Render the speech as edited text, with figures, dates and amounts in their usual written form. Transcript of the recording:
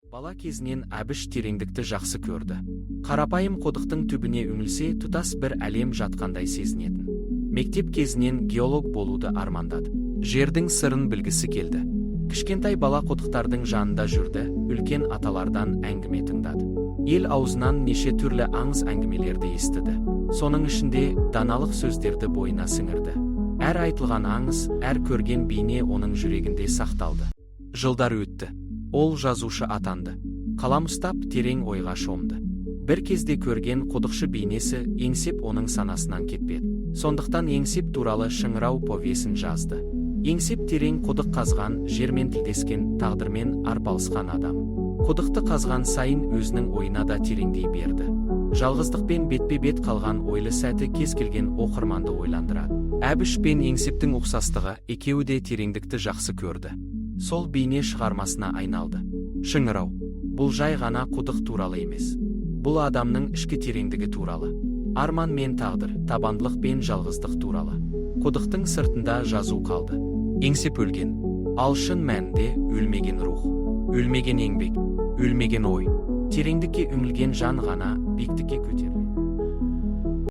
Бала кезінен Әбіш тереңдікті жақсы көрді. Қарапайым қодықтың түбіне үңілсе, тұтас бір әлем жатқандай сезінетін. Мектеп кезінен геолог болуды армандады. Жердің сырын білгісі келді. Кішкентай бала қодықтардың жанында жүрді, үлкен аталардан әңгіме тыңдады. Ел аузынан неше түрлі аңыз әңгімелерді естіді. Соның ішінде даналық сөздерді бойына сіңірді. Әр айтылған аңыз, әр көрген бейне оның жүрегінде сақталды. Жылдар өтті. Ол жазушы атанды. Қалам ұстап терең ойға шомды. Бір кезде көрген қодықшы бейнесі еңсеп оның санасынан кетпеді. Сондықтан еңсеп туралы шыңырау повесін жазды. Еңсеп терең құдық қазған, жермен тілдескен, тағдырмен арпалысқан адам. Құдықты қазған сайын өзінің ойына да тереңдей берді. Жалғыздықпен бетпе-бет қалған ойлы сәті кез келген оқырманды ойландырады. Әбіш пен еңсептің ұқсастығы, екеуі де тереңдікті жақсы көрді. Сол бейне шығармасына айналды. Шыңырау. Бұл жай ғана құдық туралы емес. Бұл адамның ішкі тереңдігі туралы. Арман мен тағдыр, табандылық пен жалғыздық туралы. Құдықтың сыртында жазу қалды. Еңсеп өлген. Ал шын мәнінде өлмеген рух. Өлмеген еңбек. Өлмеген ой. Тереңдікке үңілген жан ғана биіктікке көтеріледі.